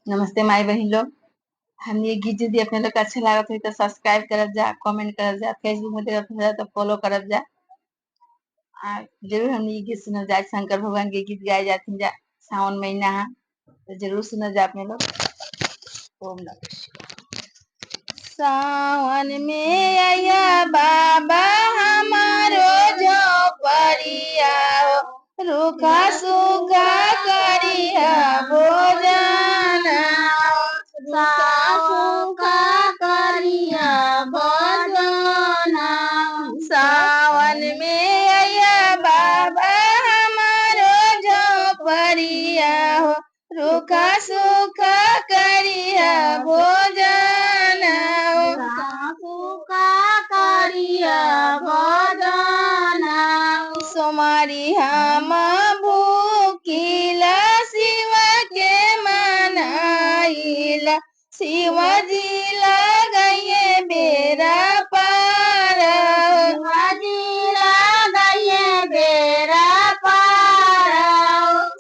नमस्ते माई बहन लोग। हम ये गीत यदि अपने लोग के अच्छा लागत हो तो सब्सक्राइब करब जा, कमेंट करब जा, फेसबुक में देखत हो तो फॉलो करब जा। जरूर हम ये गीत सुनल जाए, शंकर भगवान के गीत गाए जाते जा। सावन महीना है तो जरूर सुनल जा अपने लोग। ओम नमः शिवाय। सावन में आया बाबा हमारो झोपड़िया, रूखा सूखा करिया भोजन, सूखा करिया भोजन। सावन में आया बाबा हमारो झोपड़िया, रूखा सूखा करिया भोजन, सूखा करिया भोजन। सोमारी हम भूखिला शिव के मनाइला, शिवजी लगाइए बेरा पार, गए बेरा पार।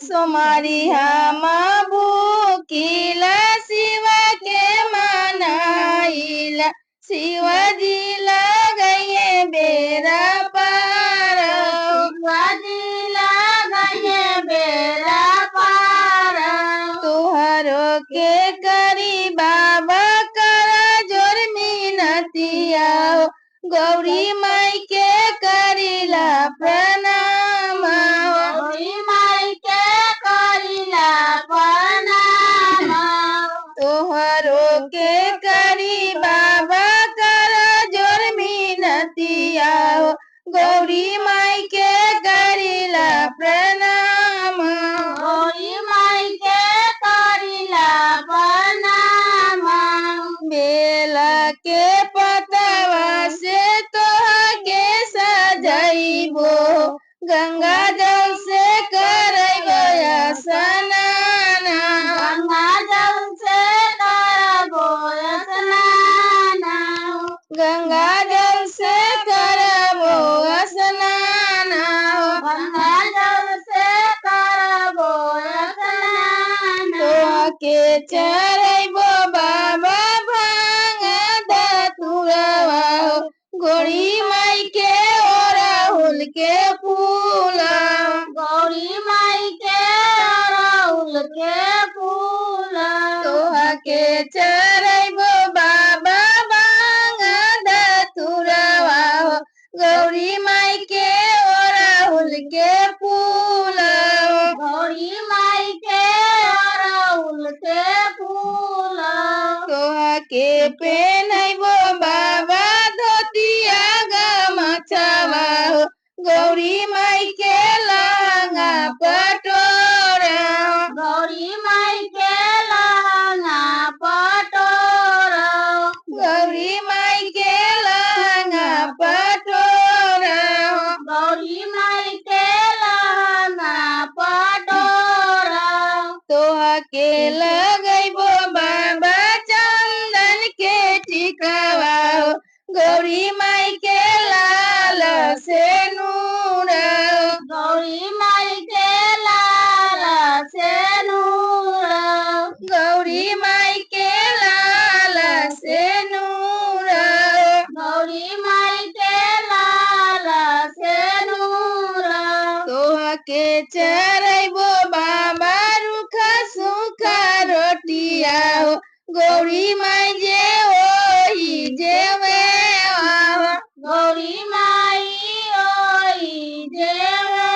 सोमारी हम भूखिला शिव के मनाइला, शिवजी लगाइए बेरा पार, गए बेरा पार। तुहरो के करी बाबा करा जोर मिनतिया, गौरी माई के करीला प्रणाम, गौरी माई के करिला प्रणाम। तुहरो के करी बाबा करा जोर मिनतिया, गौरी माई के करीला प्रणाम, गौरी माई के करिला प्रणाम। बेला के पतवा से तोहा के सजैबो, गंगा जल से करैबो स्नान, गंगा जल से करबो स्नान। गंगा जल से करबो स्नान, गंगा जल से करबो स्नान। तोहा के चरैबो बाबा भांग धतुरवा, गौरी माई के ओराहुल के फूल, गौरी माई के अड़हुल के फूल। तोहा के चरैबो बाबा भांग धतुरवा, गौरी माई के ओराहुल के फूल, गौरी माई के अड़हुल के फूल। तोहा के पेनैबो बाबा धोतिया गमछवा, गौरी माई के लहंगा पटोरा, गौरी माई के लहंगा पटोरा। गौरी माई के लहंगा पटोरा, गौरी माई के लहंगा पटोरा। तोहा के लगैबो बाबा चंदन के टिकवा, गौरी माई के लाल से नूर, गौरी माई के लाल से नूर। गौरी माई के लाल से नूर, गौरी माई के लाल से नूर। तोहा के चरैबो बाबा रूखा सूखा रोटिया, गौरी माई जे ओही जेवे, गौरी माई ओई जेवे।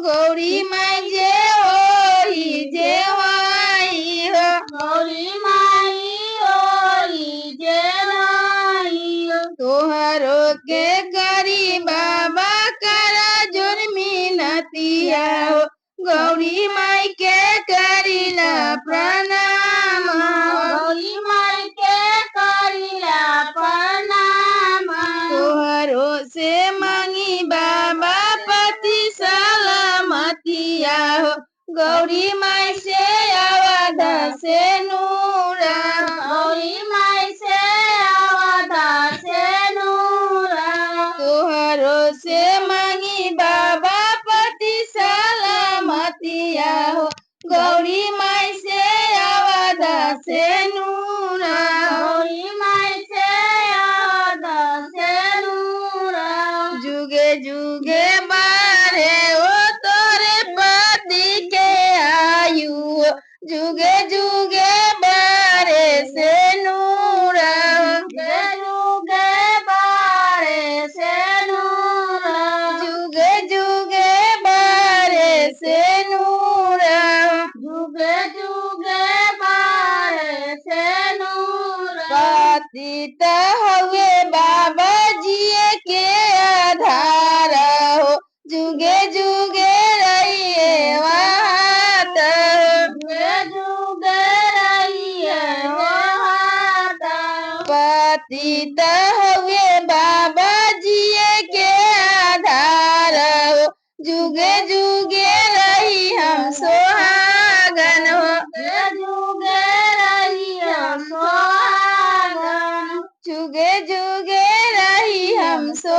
गौरी माई जे ओही जेवाई, गौरी माई ओई जेवाई। तोहरो के करी बाबा करा जोर मिनतिया, गौरी माई के करीला प्रणाम, गौरी माई के करिला प्रणाम। तोहरो से मांगी बाबा पति सलामतिया, गौरी माई से अवध से नूर, गौरी माई से अवध से नूर। तोहरो से मांगी बाबा पति सलामतिया, गौरी माई से से नूर गौरी माई से आवाज से नूर जुगे जुगे बारे ओ तोरे पति के आयु जुगे जुगे बारे से नूर जुगे जुगे बारे से नूर जुगे जुगे बारे से नूर जुगे जुगे बारे से नूर पतित हुए बाबा जी के आधार हो जुगे जुगे रहिए वहात जुगे जुगे रहिए वहात पतित हुए बाबा जी के आधार हो जुगे जुगे रही हम सोहागन हो जुगे जुगे रहिए सुहागन जुगे जुगे रही हम सो